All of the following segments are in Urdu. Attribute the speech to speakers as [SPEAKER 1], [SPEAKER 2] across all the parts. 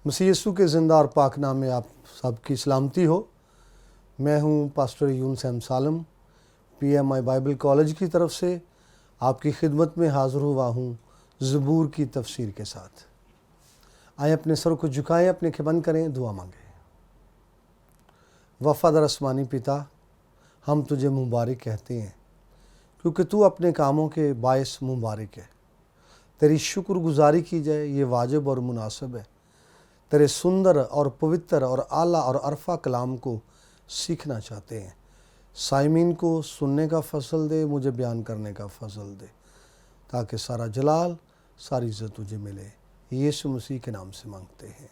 [SPEAKER 1] مسیح یسوع کے زندہ اور پاک نام میں آپ سب کی سلامتی ہو۔ میں ہوں پاسٹر یونس احمد سالم، PMI بائبل کالج کی طرف سے آپ کی خدمت میں حاضر ہوا ہوں زبور کی تفسیر کے ساتھ۔ آئیں اپنے سر کو جھکائیں، اپنے آنکھیں بند کریں، دعا مانگیں۔ وفادار آسمانی پتا، ہم تجھے مبارک کہتے ہیں کیونکہ تو اپنے کاموں کے باعث مبارک ہے۔ تیری شکر گزاری کی جائے، یہ واجب اور مناسب ہے۔ تیرے سندر اور پوتر اور اعلیٰ اور عرفہ کلام کو سیکھنا چاہتے ہیں۔ سامعین کو سننے کا فضل دے، مجھے بیان کرنے کا فضل دے، تاکہ سارا جلال، ساری عزت تجھے ملے۔ یسوع مسیح کے نام سے مانگتے ہیں،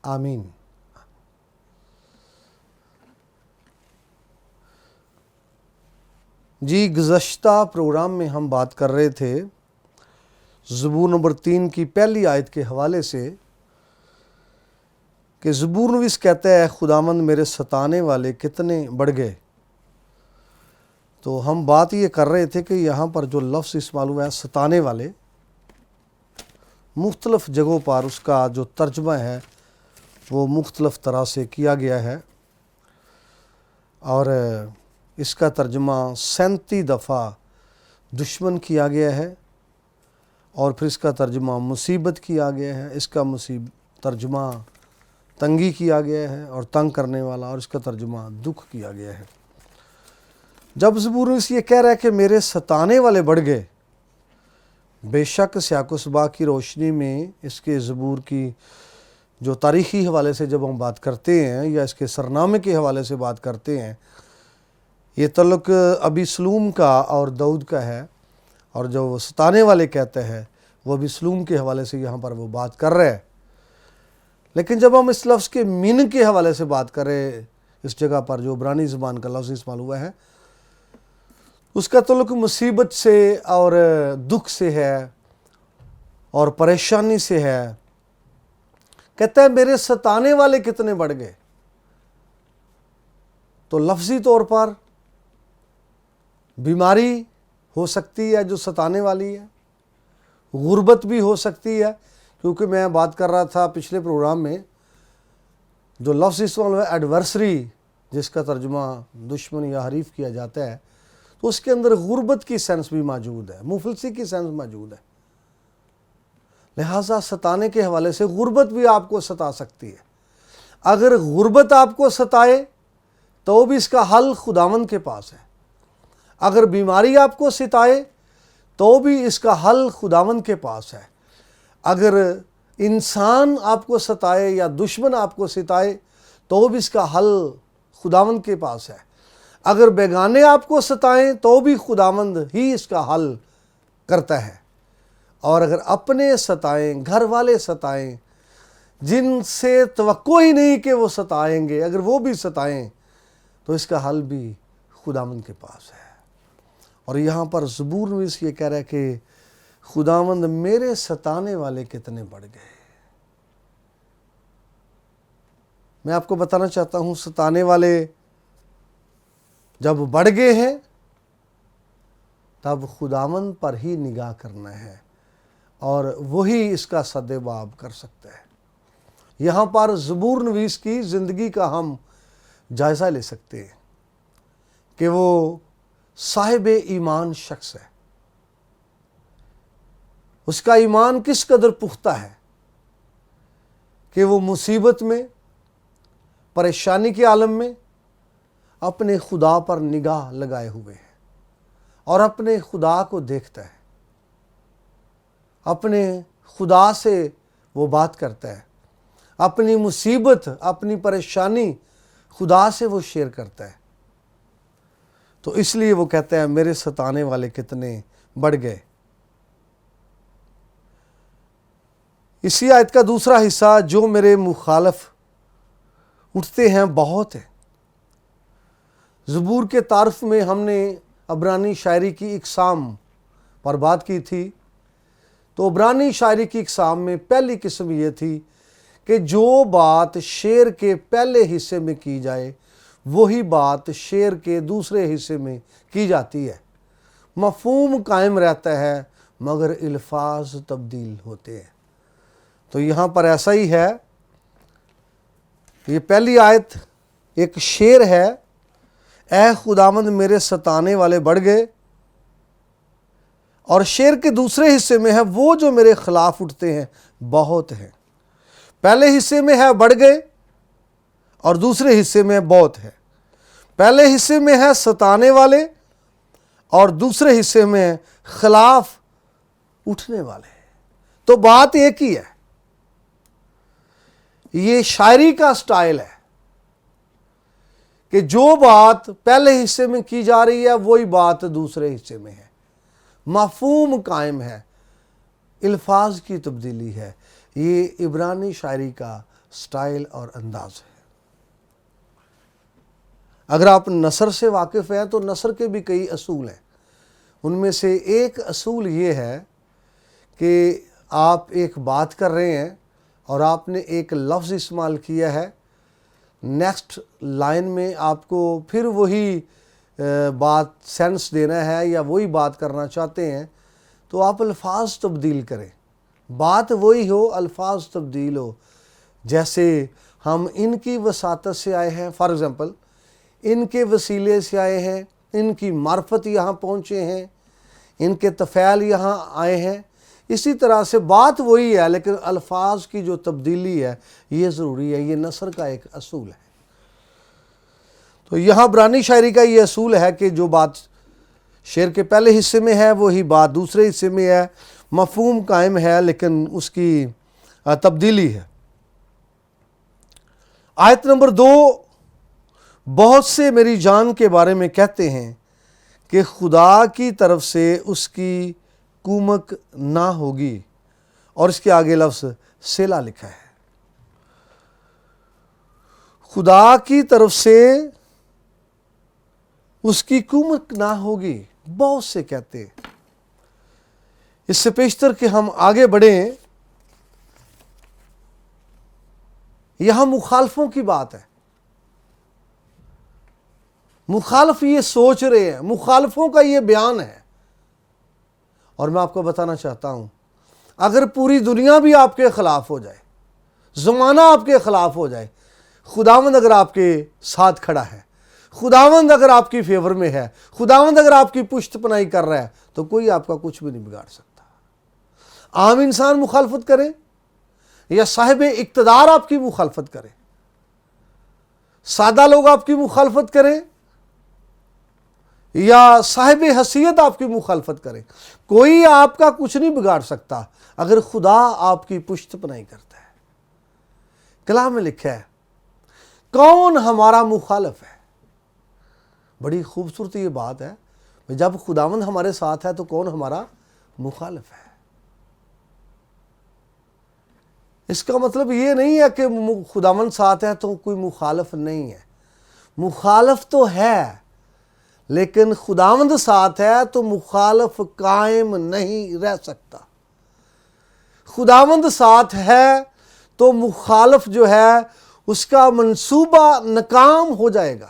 [SPEAKER 1] آمین۔ جی، گزشتہ پروگرام میں ہم بات کر رہے تھے زبور نمبر 3 کی پہلی آیت کے حوالے سے کہ زبور نویس کہتا ہے خداوند میرے ستانے والے کتنے بڑھ گئے۔ تو ہم بات یہ کر رہے تھے کہ یہاں پر جو لفظ استعمال ہوا ہے ستانے والے، مختلف جگہوں پر اس کا جو ترجمہ ہے وہ مختلف طرح سے کیا گیا ہے، اور اس کا ترجمہ 37 دفعہ دشمن کیا گیا ہے، اور پھر اس کا ترجمہ مصیبت کیا گیا ہے، اس کا ترجمہ تنگی کیا گیا ہے اور تنگ کرنے والا، اور اس کا ترجمہ دکھ کیا گیا ہے۔ جب زبور نویس یہ کہہ رہا ہے کہ میرے ستانے والے بڑھ گئے، بے شک سیاق و سباق کی روشنی میں اس کے زبور کی جو تاریخی حوالے سے جب ہم بات کرتے ہیں یا اس کے سرنامے کے حوالے سے بات کرتے ہیں، یہ تعلق ابی سلوم کا اور داؤد کا ہے، اور جو وہ ستانے والے کہتا ہے وہ ابی سلوم کے حوالے سے یہاں پر وہ بات کر رہے ہیں۔ لیکن جب ہم اس لفظ کے میننگ کے حوالے سے بات کریں، اس جگہ پر جو عبرانی زبان کا لفظ استعمال ہوا ہے، اس کا تعلق مصیبت سے اور دکھ سے ہے اور پریشانی سے ہے۔ کہتا ہے میرے ستانے والے کتنے بڑھ گئے۔ تو لفظی طور پر بیماری ہو سکتی ہے جو ستانے والی ہے، غربت بھی ہو سکتی ہے، کیونکہ میں بات کر رہا تھا پچھلے پروگرام میں جو لفظ استعمال ہوا ہے ایڈورسری، جس کا ترجمہ دشمن یا حریف کیا جاتا ہے، تو اس کے اندر غربت کی سینس بھی موجود ہے، مفلسی کی سینس موجود ہے۔ لہٰذا ستانے کے حوالے سے غربت بھی آپ کو ستا سکتی ہے۔ اگر غربت آپ کو ستائے تو بھی اس کا حل خداوند کے پاس ہے۔ اگر بیماری آپ کو ستائے تو بھی اس کا حل خداوند کے پاس ہے۔ اگر انسان آپ کو ستائے یا دشمن آپ کو ستائے تو بھی اس کا حل خداوند کے پاس ہے۔ اگر بیگانے آپ کو ستائیں تو بھی خداوند ہی اس کا حل کرتا ہے، اور اگر اپنے ستائیں، گھر والے ستائیں، جن سے توقع ہی نہیں کہ وہ ستائیں گے، اگر وہ بھی ستائیں تو اس کا حل بھی خداوند کے پاس ہے۔ اور یہاں پر زبور نویس یہ کہہ رہا ہے کہ خداوند میرے ستانے والے کتنے بڑھ گئے۔ میں آپ کو بتانا چاہتا ہوں، ستانے والے جب بڑھ گئے ہیں تب خداوند پر ہی نگاہ کرنا ہے، اور وہی اس کا سدباب کر سکتا ہے۔ یہاں پر زبور نویس کی زندگی کا ہم جائزہ لے سکتے ہیں کہ وہ صاحب ایمان شخص ہے۔ اس کا ایمان کس قدر پختہ ہے کہ وہ مصیبت میں، پریشانی کے عالم میں اپنے خدا پر نگاہ لگائے ہوئے ہے، اور اپنے خدا کو دیکھتا ہے، اپنے خدا سے وہ بات کرتا ہے، اپنی مصیبت، اپنی پریشانی خدا سے وہ شیئر کرتا ہے۔ تو اس لیے وہ کہتا ہے میرے ستانے والے کتنے بڑھ گئے۔ اسی آیت کا دوسرا حصہ، جو میرے مخالف اٹھتے ہیں بہت ہے۔ زبور کے تعارف میں ہم نے عبرانی شاعری کی اقسام پر بات کی تھی۔ تو عبرانی شاعری کی اقسام میں پہلی قسم یہ تھی کہ جو بات شعر کے پہلے حصے میں کی جائے وہی بات شعر کے دوسرے حصے میں کی جاتی ہے۔ مفہوم قائم رہتا ہے مگر الفاظ تبدیل ہوتے ہیں۔ تو یہاں پر ایسا ہی ہے یہ پہلی آیت ایک شعر ہے، اے خداوند میرے ستانے والے بڑھ گئے، اور شعر کے دوسرے حصے میں ہے وہ جو میرے خلاف اٹھتے ہیں بہت ہیں۔ پہلے حصے میں ہے بڑھ گئے اور دوسرے حصے میں بہت ہے۔ پہلے حصے میں ہے ستانے والے اور دوسرے حصے میں خلاف اٹھنے والے، تو بات ایک ہی ہے۔ یہ شاعری کا سٹائل ہے کہ جو بات پہلے حصے میں کی جا رہی ہے وہی بات دوسرے حصے میں ہے، مفہوم قائم ہے، الفاظ کی تبدیلی ہے۔ یہ عبرانی شاعری کا سٹائل اور انداز ہے۔ اگر آپ نثر سے واقف ہیں تو نثر کے بھی کئی اصول ہیں۔ ان میں سے ایک اصول یہ ہے کہ آپ ایک بات کر رہے ہیں اور آپ نے ایک لفظ استعمال کیا ہے، نیکسٹ لائن میں آپ کو پھر وہی بات سینس دینا ہے یا وہی بات کرنا چاہتے ہیں، تو آپ الفاظ تبدیل کریں۔ بات وہی ہو، الفاظ تبدیل ہو۔ جیسے ہم ان کی وساطت سے آئے ہیں، فار ایگزامپل ان کے وسیلے سے آئے ہیں، ان کی معرفت یہاں پہنچے ہیں، ان کے طفیل یہاں آئے ہیں، اسی طرح سے بات وہی ہے لیکن الفاظ کی جو تبدیلی ہے یہ ضروری ہے۔ یہ نثر کا ایک اصول ہے۔ تو یہاں عبرانی شاعری کا یہ اصول ہے کہ جو بات شعر کے پہلے حصے میں ہے وہی بات دوسرے حصے میں ہے، مفہوم قائم ہے لیکن اس کی تبدیلی ہے۔ آیت نمبر 2، بہت سے میری جان کے بارے میں کہتے ہیں کہ خدا کی طرف سے اس کی کومک نہ ہوگی، اور اس کے آگے لفظ سیلا لکھا ہے۔ خدا کی طرف سے اس کی کومک نہ ہوگی، بہت سے کہتے ہیں۔ اس سے پیشتر کہ ہم آگے بڑھیں، یہاں مخالفوں کی بات ہے۔ مخالف یہ سوچ رہے ہیں، مخالفوں کا یہ بیان ہے، اور میں آپ کو بتانا چاہتا ہوں اگر پوری دنیا بھی آپ کے خلاف ہو جائے، زمانہ آپ کے خلاف ہو جائے، خداوند اگر آپ کے ساتھ کھڑا ہے، خداوند اگر آپ کی فیور میں ہے، خداوند اگر آپ کی پشت پناہی کر رہا ہے، تو کوئی آپ کا کچھ بھی نہیں بگاڑ سکتا۔ عام انسان مخالفت کرے یا صاحب اقتدار آپ کی مخالفت کرے، سادہ لوگ آپ کی مخالفت کریں یا صاحب حیثیت آپ کی مخالفت کرے، کوئی آپ کا کچھ نہیں بگاڑ سکتا اگر خدا آپ کی پشت پناہی کرتا ہے۔ کلام میں لکھا ہے کون ہمارا مخالف ہے۔ بڑی خوبصورت یہ بات ہے، جب خداوند ہمارے ساتھ ہے تو کون ہمارا مخالف ہے۔ اس کا مطلب یہ نہیں ہے کہ خداوند ساتھ ہے تو کوئی مخالف نہیں ہے، مخالف تو ہے، لیکن خداوند ساتھ ہے تو مخالف قائم نہیں رہ سکتا۔ خداوند ساتھ ہے تو مخالف جو ہے اس کا منصوبہ ناکام ہو جائے گا،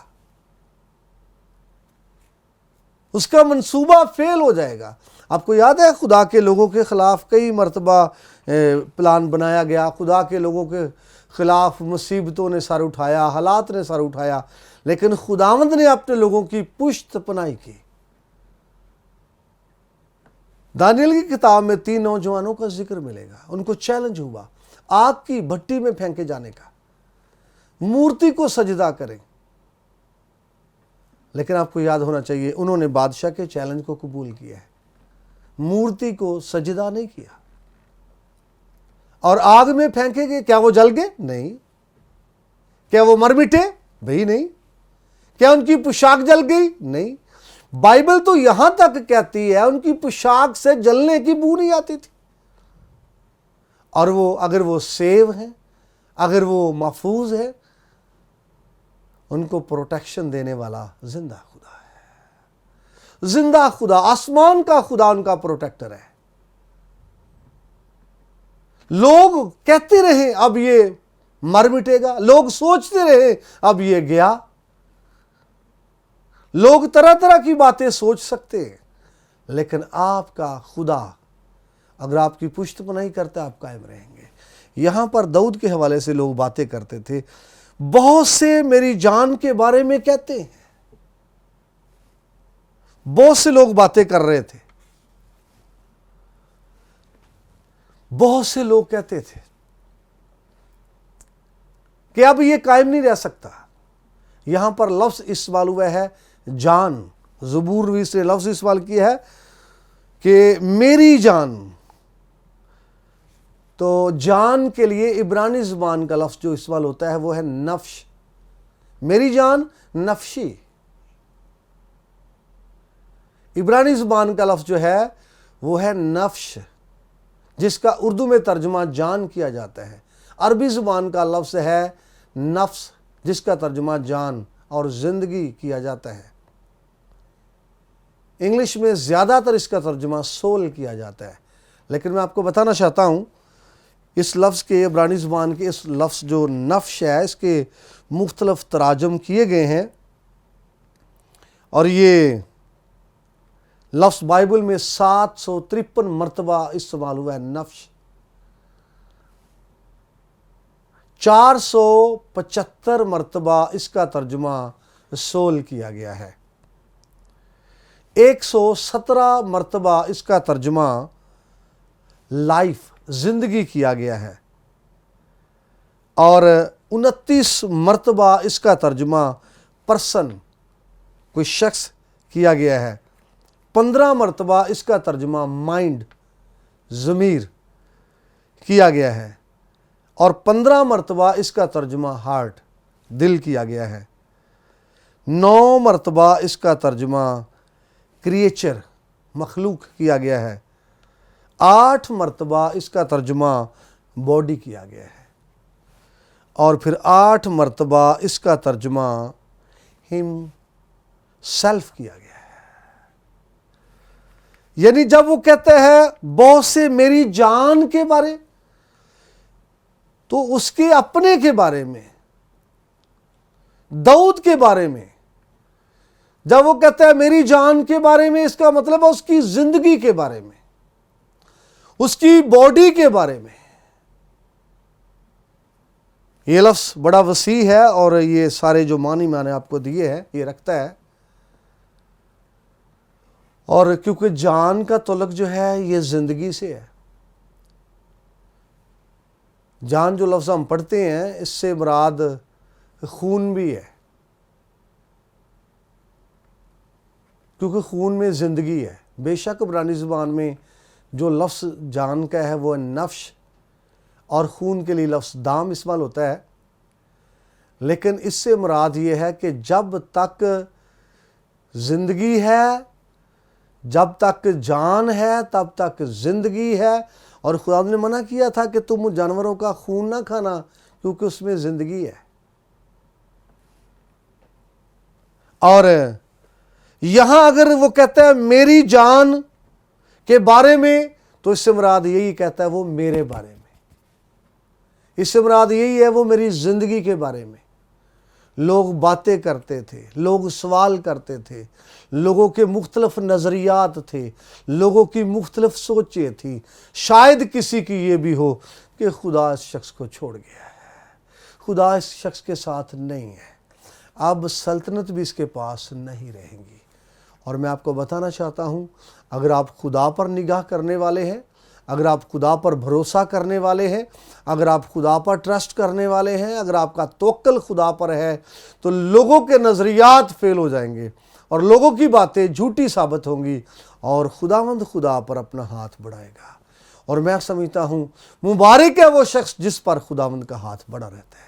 [SPEAKER 1] اس کا منصوبہ فیل ہو جائے گا۔ آپ کو یاد ہے خدا کے لوگوں کے خلاف کئی مرتبہ پلان بنایا گیا، خدا کے لوگوں کے خلاف مصیبتوں نے سر اٹھایا، حالات نے سر اٹھایا، لیکن خداوند نے اپنے لوگوں کی پشت پناہی کی۔ دانیل کی کتاب میں 3 نوجوانوں کا ذکر ملے گا، ان کو چیلنج ہوا آگ کی بھٹی میں پھینکے جانے کا، مورتی کو سجدہ کریں، لیکن آپ کو یاد ہونا چاہیے انہوں نے بادشاہ کے چیلنج کو قبول کیا ہے، مورتی کو سجدہ نہیں کیا۔ اور آگ میں پھینکے گئے، کیا وہ جل گئے؟ نہیں۔ کیا وہ مر مٹے؟ بھئی نہیں۔ کیا ان کی پوشاک جل گئی؟ نہیں۔ بائبل تو یہاں تک کہتی ہے ان کی پوشاک سے جلنے کی بو نہیں آتی تھی۔ اور وہ اگر وہ سیو ہیں، اگر وہ محفوظ ہے، ان کو پروٹیکشن دینے والا زندہ خدا ہے۔ زندہ خدا، آسمان کا خدا ان کا پروٹیکٹر ہے۔ لوگ کہتے رہے اب یہ مر مٹے گا، لوگ سوچتے رہے اب یہ گیا، لوگ طرح طرح کی باتیں سوچ سکتے ہیں، لیکن آپ کا خدا اگر آپ کی پشت پناہی کرتا ہے آپ قائم رہیں گے۔ یہاں پر داؤد کے حوالے سے لوگ باتیں کرتے تھے، بہت سے میری جان کے بارے میں کہتے ہیں. بہت سے لوگ باتیں کر رہے تھے. بہت سے لوگ کہتے تھے کہ اب یہ قائم نہیں رہ سکتا. یہاں پر لفظ استعمال ہوا ہے جان. زبور بھی سے لفظ استعمال کیا ہے کہ میری جان. تو جان کے لیے عبرانی زبان کا لفظ جو استعمال ہوتا ہے وہ ہے نفش. میری جان نفشی. عبرانی زبان کا لفظ جو ہے وہ ہے نفش، جس کا اردو میں ترجمہ جان کیا جاتا ہے. عربی زبان کا لفظ ہے نفس، جس کا ترجمہ جان اور زندگی کیا جاتا ہے. انگلش میں زیادہ تر اس کا ترجمہ سول کیا جاتا ہے. لیکن میں آپ کو بتانا چاہتا ہوں اس لفظ کے، عبرانی زبان کے اس لفظ جو نفش ہے، اس کے مختلف تراجم کیے گئے ہیں، اور یہ لفظ بائبل میں 753 مرتبہ استعمال ہوا ہے. نفش 475 مرتبہ اس کا ترجمہ سول کیا گیا ہے. 117 مرتبہ اس کا ترجمہ لائف زندگی کیا گیا ہے، اور 29 مرتبہ اس کا ترجمہ پرسن کوئی شخص کیا گیا ہے. 15 مرتبہ اس کا ترجمہ مائنڈ ضمیر کیا گیا ہے، اور 15 مرتبہ اس کا ترجمہ ہارٹ دل کیا گیا ہے. 9 مرتبہ اس کا ترجمہ کریچر مخلوق کیا گیا ہے. 8 مرتبہ اس کا ترجمہ باڈی کیا گیا ہے، اور پھر 8 مرتبہ اس کا ترجمہ ہم سیلف کیا گیا ہے. یعنی جب وہ کہتے ہیں بہت سے میری جان کے بارے، تو اس کے اپنے کے بارے میں، داؤد کے بارے میں. جب وہ کہتا ہے میری جان کے بارے میں، اس کا مطلب ہے اس کی زندگی کے بارے میں، اس کی باڈی کے بارے میں. یہ لفظ بڑا وسیع ہے، اور یہ سارے جو معنی میں نے آپ کو دیے ہیں یہ رکھتا ہے. اور کیونکہ جان کا تعلق جو ہے یہ زندگی سے ہے. جان جو لفظ ہم پڑھتے ہیں اس سے مراد خون بھی ہے، کیونکہ خون میں زندگی ہے. بے شک عبرانی زبان میں جو لفظ جان کا ہے وہ نفش، اور خون کے لیے لفظ دام استعمال ہوتا ہے. لیکن اس سے مراد یہ ہے کہ جب تک زندگی ہے، جب تک جان ہے، تب تک زندگی ہے. اور خدا نے منع کیا تھا کہ تم جانوروں کا خون نہ کھانا، کیونکہ اس میں زندگی ہے. اور یہاں اگر وہ کہتا ہے میری جان کے بارے میں، تو اس سے مراد یہی کہتا ہے وہ میرے بارے میں. اس سے مراد یہی ہے وہ میری زندگی کے بارے میں. لوگ باتیں کرتے تھے، لوگ سوال کرتے تھے، لوگوں کے مختلف نظریات تھے، لوگوں کی مختلف سوچیں تھیں. شاید کسی کی یہ بھی ہو کہ خدا اس شخص کو چھوڑ گیا ہے، خدا اس شخص کے ساتھ نہیں ہے، اب سلطنت بھی اس کے پاس نہیں رہیں گی. اور میں آپ کو بتانا چاہتا ہوں، اگر آپ خدا پر نگاہ کرنے والے ہیں، اگر آپ خدا پر بھروسہ کرنے والے ہیں، اگر آپ خدا پر ٹرسٹ کرنے والے ہیں، اگر آپ کا توکل خدا پر ہے، تو لوگوں کے نظریات فیل ہو جائیں گے، اور لوگوں کی باتیں جھوٹی ثابت ہوں گی، اور خداوند خدا پر اپنا ہاتھ بڑھائے گا. اور میں سمجھتا ہوں مبارک ہے وہ شخص جس پر خداوند کا ہاتھ بڑھا رہتا ہے.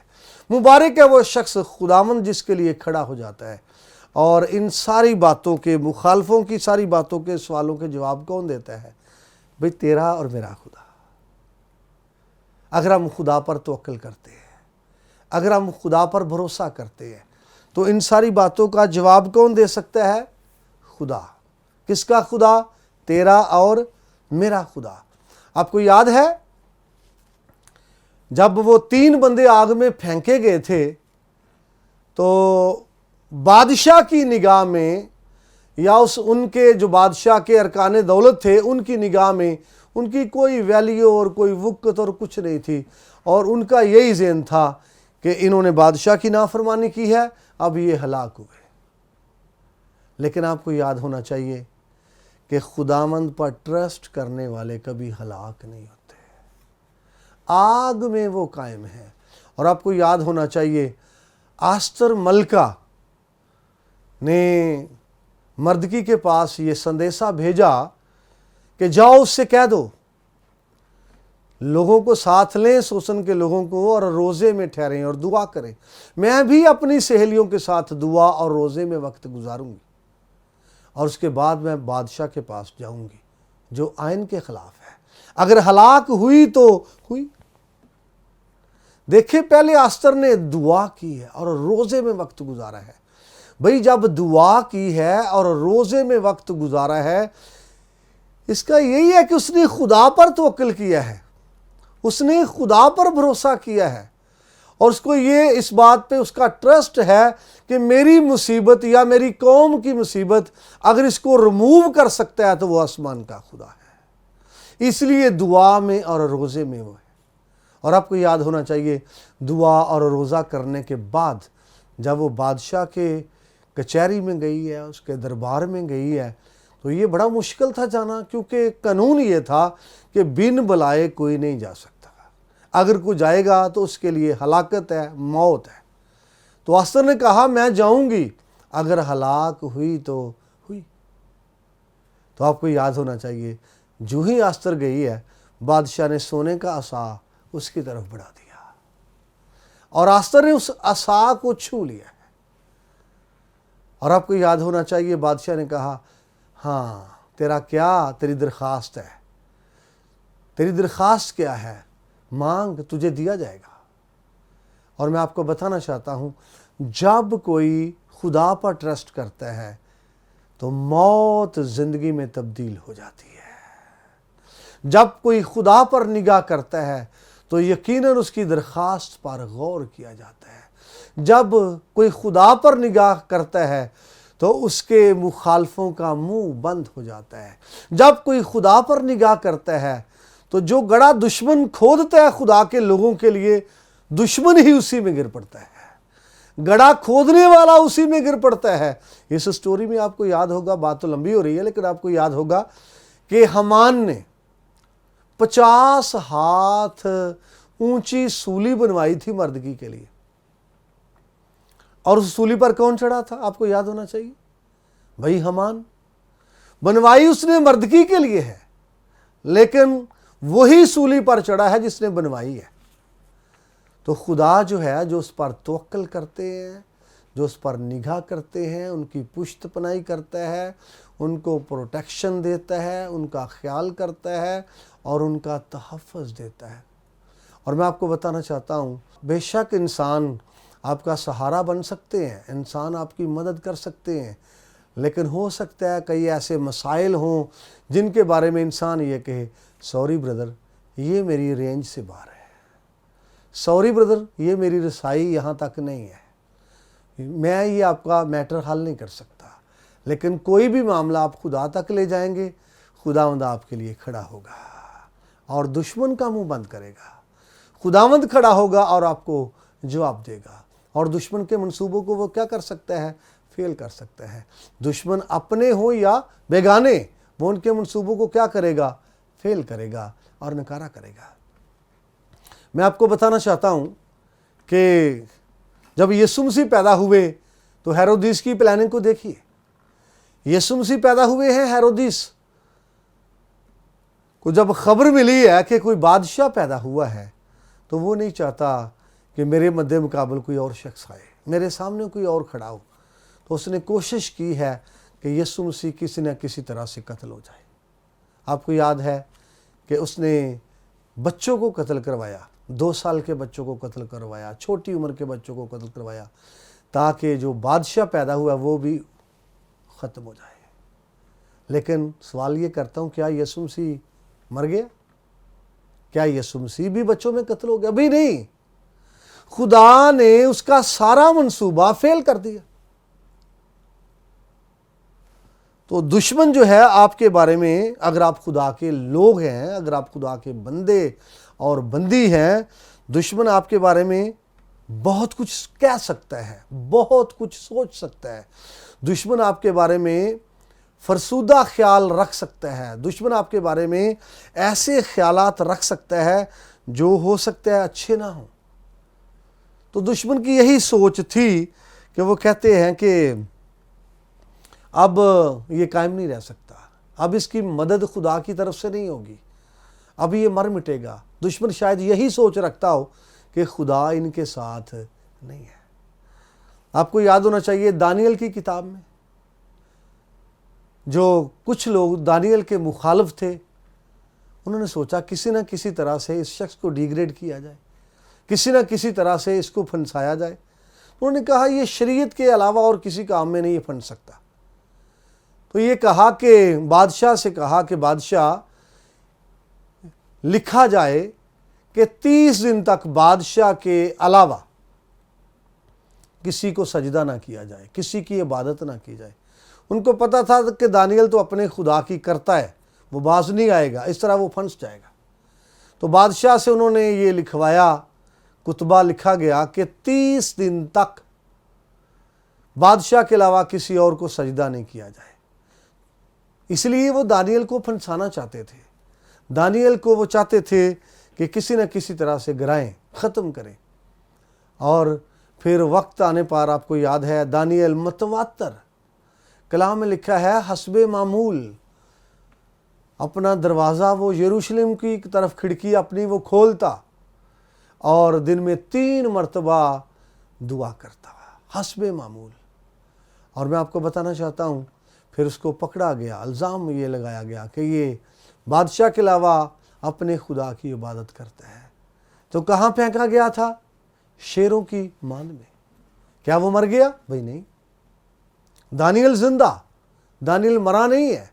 [SPEAKER 1] مبارک ہے وہ شخص خداوند جس کے لیے کھڑا ہو جاتا ہے. اور ان ساری باتوں کے، مخالفوں کی ساری باتوں کے سوالوں کے جواب کون دیتا ہے؟ بھئی تیرا اور میرا خدا. اگر ہم خدا پر توکل کرتے ہیں، اگر ہم خدا پر بھروسہ کرتے ہیں، تو ان ساری باتوں کا جواب کون دے سکتا ہے؟ خدا. کس کا خدا؟ تیرا اور میرا خدا. آپ کو یاد ہے جب وہ 3 بندے آگ میں پھینکے گئے تھے، تو بادشاہ کی نگاہ میں، یا ان کے جو بادشاہ کے ارکان دولت تھے ان کی نگاہ میں، ان کی کوئی ویلیو اور کوئی وقت اور کچھ نہیں تھی، اور ان کا یہی ذہن تھا کہ انہوں نے بادشاہ کی نافرمانی کی ہے، اب یہ ہلاک ہوئے۔ لیکن آپ کو یاد ہونا چاہیے کہ خداوند پر ٹرسٹ کرنے والے کبھی ہلاک نہیں ہوتے، آگ میں وہ قائم ہیں۔ اور آپ کو یاد ہونا چاہیے آستر ملکہ نے مردکی کے پاس یہ سندیسہ بھیجا کہ جاؤ اس سے کہہ دو لوگوں کو ساتھ لیں، سوسن کے لوگوں کو، اور روزے میں ٹھہریں اور دعا کریں۔ میں بھی اپنی سہیلیوں کے ساتھ دعا اور روزے میں وقت گزاروں گی، اور اس کے بعد میں بادشاہ کے پاس جاؤں گی جو آئین کے خلاف ہے۔ اگر ہلاک ہوئی تو ہوئی۔ دیکھیں پہلے آستر نے دعا کی ہے اور روزے میں وقت گزارا ہے۔ بھئی جب دعا کی ہے اور روزے میں وقت گزارا ہے، اس کا یہی ہے کہ اس نے خدا پر توکل کیا ہے، اس نے خدا پر بھروسہ کیا ہے، اور اس کو یہ اس بات پہ اس کا ٹرسٹ ہے کہ میری مصیبت یا میری قوم کی مصیبت اگر اس کو ریموو کر سکتا ہے تو وہ آسمان کا خدا ہے۔ اس لیے دعا میں اور روزے میں وہ ہے۔ اور آپ کو یاد ہونا چاہیے دعا اور روزہ کرنے کے بعد جب وہ بادشاہ کے کچہری میں گئی ہے، اس کے دربار میں گئی ہے، تو یہ بڑا مشکل تھا جانا، کیونکہ قانون یہ تھا کہ بن بلائے کوئی نہیں جا سکتا، اگر کوئی جائے گا تو اس کے لیے ہلاکت ہے، موت ہے۔ تو آستر نے کہا میں جاؤں گی، اگر ہلاک ہوئی تو ہوئی۔ تو آپ کو یاد ہونا چاہیے جو ہی آستر گئی ہے، بادشاہ نے سونے کا عصا اس کی طرف بڑھا دیا، اور آستر نے اس عصا کو چھو لیا ہے۔ اور آپ کو یاد ہونا چاہیے بادشاہ نے کہا ہاں تیری درخواست ہے، تیری درخواست کیا ہے، مانگ تجھے دیا جائے گا۔ اور میں آپ کو بتانا چاہتا ہوں جب کوئی خدا پر ٹرسٹ کرتا ہے تو موت زندگی میں تبدیل ہو جاتی ہے۔ جب کوئی خدا پر نگاہ کرتا ہے تو یقیناً اس کی درخواست پر غور کیا جاتا ہے۔ جب کوئی خدا پر نگاہ کرتا ہے تو اس کے مخالفوں کا منہ بند ہو جاتا ہے۔ جب کوئی خدا پر نگاہ کرتا ہے تو جو گڑھا دشمن کھودتا ہے خدا کے لوگوں کے لیے، دشمن ہی اسی میں گر پڑتا ہے، گڑھا کھودنے والا اسی میں گر پڑتا ہے۔ اس سٹوری میں آپ کو یاد ہوگا، بات تو لمبی ہو رہی ہے لیکن آپ کو یاد ہوگا کہ حمان نے 50 ہاتھ اونچی سولی بنوائی تھی مردکی کے لیے، اور اس سولی پر کون چڑھا تھا؟ آپ کو یاد ہونا چاہیے بھائی حمان۔ بنوائی اس نے مردکی کے لیے ہے، لیکن وہی سولی پر چڑھا ہے جس نے بنوائی ہے۔ تو خدا جو ہے، جو اس پر توکل کرتے ہیں، جو اس پر نگاہ کرتے ہیں، ان کی پشت پناہی کرتا ہے، ان کو پروٹیکشن دیتا ہے، ان کا خیال کرتا ہے اور ان کا تحفظ دیتا ہے۔ اور میں آپ کو بتانا چاہتا ہوں بے شک انسان آپ کا سہارا بن سکتے ہیں، انسان آپ کی مدد کر سکتے ہیں، لیکن ہو سکتا ہے کئی ایسے مسائل ہوں جن کے بارے میں انسان یہ کہے سوری بردر، یہ میری رینج سے باہر ہے، سوری بردر، یہ میری رسائی یہاں تک نہیں ہے، میں یہ آپ کا میٹر حل نہیں کر سکتا۔ لیکن کوئی بھی معاملہ آپ خدا تک لے جائیں گے، خداوند آپ کے لیے کھڑا ہوگا اور دشمن کا منہ بند کرے گا۔ خداوند کھڑا ہوگا اور آپ کو جواب دے گا، اور دشمن کے منصوبوں کو وہ کیا کر سکتا ہے؟ فیل کر سکتا ہے۔ دشمن اپنے ہوں یا بیگانے، وہ ان کے منصوبوں کو کیا کرے گا؟ فیل کرے گا اور نکارا کرے گا۔ میں آپ کو بتانا چاہتا ہوں کہ جب یسوع مسیح پیدا ہوئے تو ہیرودیس کی پلاننگ کو دیکھیے۔ یسوع مسیح پیدا ہوئے ہیں، ہیرودیس کو جب خبر ملی ہے کہ کوئی بادشاہ پیدا ہوا ہے تو وہ نہیں چاہتا کہ میرے مد مقابل کوئی اور شخص آئے، میرے سامنے کوئی اور کھڑا ہو، تو اس نے کوشش کی ہے کہ یسوع مسیح کسی نہ کسی طرح سے قتل ہو جائے۔ آپ کو یاد ہے کہ اس نے بچوں کو قتل کروایا، 2 سال کے بچوں کو قتل کروایا، چھوٹی عمر کے بچوں کو قتل کروایا، تاکہ جو بادشاہ پیدا ہوا وہ بھی ختم ہو جائے۔ لیکن سوال یہ کرتا ہوں، کیا یسوع مسیح مر گیا؟ کیا یسوع مسیح بھی بچوں میں قتل ہو گیا؟ ابھی نہیں، خدا نے اس کا سارا منصوبہ فیل کر دیا۔ تو دشمن جو ہے آپ کے بارے میں، اگر آپ خدا کے لوگ ہیں، اگر آپ خدا کے بندے اور بندی ہیں، دشمن آپ کے بارے میں بہت کچھ کہہ سکتا ہے، بہت کچھ سوچ سکتا ہے۔ دشمن آپ کے بارے میں فرسودہ خیال رکھ سکتا ہے، دشمن آپ کے بارے میں ایسے خیالات رکھ سکتا ہے جو ہو سکتا ہے اچھے نہ ہوں۔ تو دشمن کی یہی سوچ تھی کہ وہ کہتے ہیں کہ اب یہ قائم نہیں رہ سکتا، اب اس کی مدد خدا کی طرف سے نہیں ہوگی، اب یہ مر مٹے گا۔ دشمن شاید یہی سوچ رکھتا ہو کہ خدا ان کے ساتھ نہیں ہے۔ آپ کو یاد ہونا چاہیے دانیل کی کتاب میں جو کچھ لوگ دانیل کے مخالف تھے، انہوں نے سوچا کسی نہ کسی طرح سے اس شخص کو ڈیگریڈ کیا جائے، کسی نہ کسی طرح سے اس کو پھنسایا جائے۔ انہوں نے کہا یہ شریعت کے علاوہ اور کسی کام میں نہیں یہ پھنس سکتا۔ تو یہ کہا کہ بادشاہ سے کہا کہ بادشاہ لکھا جائے کہ 30 دن تک بادشاہ کے علاوہ کسی کو سجدہ نہ کیا جائے، کسی کی عبادت نہ کی جائے۔ ان کو پتا تھا کہ دانیل تو اپنے خدا کی کرتا ہے، وہ باز نہیں آئے گا، اس طرح وہ پھنس جائے گا۔ تو بادشاہ سے انہوں نے یہ لکھوایا، کتبہ لکھا گیا کہ 30 دن تک بادشاہ کے علاوہ کسی اور کو سجدہ نہیں کیا جائے۔ اس لیے وہ دانیل کو پھنسانا چاہتے تھے، دانیل کو وہ چاہتے تھے کہ کسی نہ کسی طرح سے گرائیں، ختم کریں۔ اور پھر وقت آنے پر آپ کو یاد ہے دانیل متواتر کلام میں لکھا ہے حسب معمول اپنا دروازہ وہ یروشلم کی طرف کھڑکی اپنی وہ کھولتا اور دن میں 3 مرتبہ دعا کرتا حسب معمول۔ اور میں آپ کو بتانا چاہتا ہوں پھر اس کو پکڑا گیا، الزام یہ لگایا گیا کہ یہ بادشاہ کے علاوہ اپنے خدا کی عبادت کرتا ہے۔ تو کہاں پھینکا گیا تھا؟ شیروں کی ماند میں۔ کیا وہ مر گیا؟ بھئی نہیں، دانیل زندہ، دانیل مرا نہیں ہے۔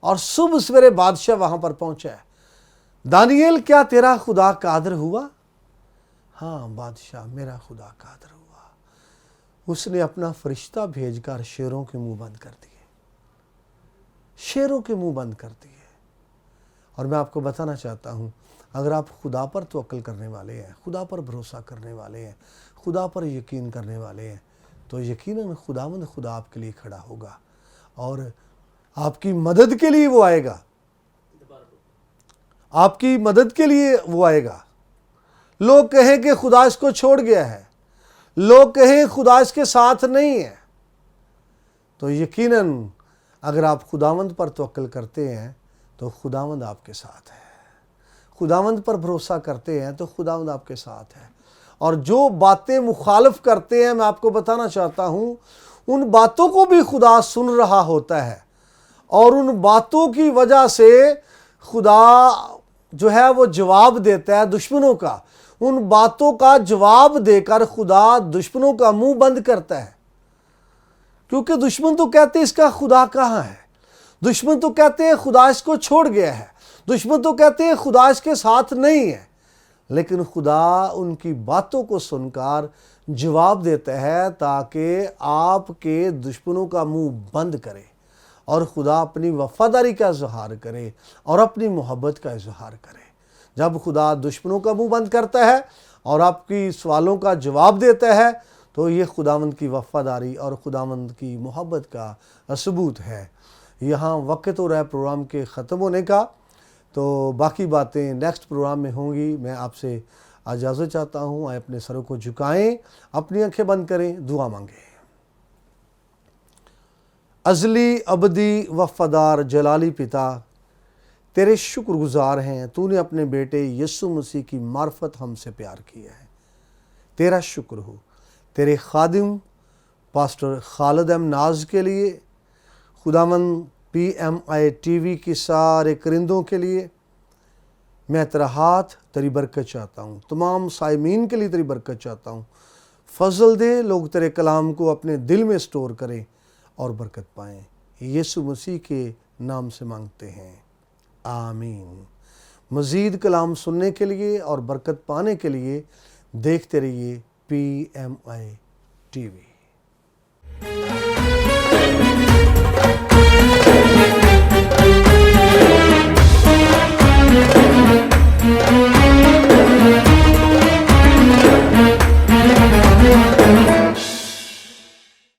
[SPEAKER 1] اور صبح سویرے بادشاہ وہاں پر پہنچا ہے۔ دانیل کیا تیرا خدا قادر ہوا؟ ہاں بادشاہ میرا خدا قادر ہوا۔ اس نے اپنا فرشتہ بھیج کر شیروں کے منہ بند کر دیے، شیروں کے منہ بند کر دیے۔ اور میں آپ کو بتانا چاہتا ہوں اگر آپ خدا پر توکل کرنے والے ہیں، خدا پر بھروسہ کرنے والے ہیں، خدا پر یقین کرنے والے ہیں، تو یقیناً خداوند خدا آپ کے لیے کھڑا ہوگا اور آپ کی مدد کے لیے وہ آئے گا، آپ کی مدد کے لیے وہ آئے گا۔ لوگ کہیں کہ خدا اس کو چھوڑ گیا ہے، لوگ کہیں خدا اس کے ساتھ نہیں ہے، تو یقیناً اگر آپ خداوند پر توکل کرتے ہیں تو خداوند آپ کے ساتھ ہے، خداوند پر بھروسہ کرتے ہیں تو خداوند آپ کے ساتھ ہے۔ اور جو باتیں مخالف کرتے ہیں میں آپ کو بتانا چاہتا ہوں ان باتوں کو بھی خدا سن رہا ہوتا ہے، اور ان باتوں کی وجہ سے خدا جو ہے وہ جواب دیتا ہے دشمنوں کا، ان باتوں کا جواب دے کر خدا دشمنوں کا منہ بند کرتا ہے۔ کیونکہ دشمن تو کہتے ہیں اس کا خدا کہاں ہے، دشمن تو کہتے ہیں خدا اس کو چھوڑ گیا ہے، دشمن تو کہتے ہیں خدا اس کے ساتھ نہیں ہے، لیکن خدا ان کی باتوں کو سن کر جواب دیتا ہے تاکہ آپ کے دشمنوں کا منہ بند کرے اور خدا اپنی وفاداری کا اظہار کرے اور اپنی محبت کا اظہار کرے۔ جب خدا دشمنوں کا منہ بند کرتا ہے اور آپ کی سوالوں کا جواب دیتا ہے تو یہ خداوند کی وفاداری اور خداوند کی محبت کا ثبوت ہے۔ یہاں وقت ہو رہا ہے پروگرام کے ختم ہونے کا، تو باقی باتیں نیکسٹ پروگرام میں ہوں گی۔ میں آپ سے اجازت چاہتا ہوں، آئے اپنے سروں کو جھکائیں، اپنی آنکھیں بند کریں، دعا مانگیں۔ ازلی ابدی وفادار جلالی پتا، تیرے شکر گزار ہیں، تو نے اپنے بیٹے یسوع مسیح کی معرفت ہم سے پیار کیا ہے، تیرا شکر ہو۔ تیرے خادم پاسٹر خالد ایم ناز کے لیے، خداوند PMI TV کی سارے کرندوں کے لیے میں تیرا ہاتھ تیری برکت چاہتا ہوں، تمام سائمین کے لیے تیری برکت چاہتا ہوں۔ فضل دے، لوگ تیرے کلام کو اپنے دل میں سٹور کریں اور برکت پائیں۔ یسوع مسیح کے نام سے مانگتے ہیں، آمین۔ مزید کلام سننے کے لیے اور برکت پانے کے لیے دیکھتے رہیے PMI TV۔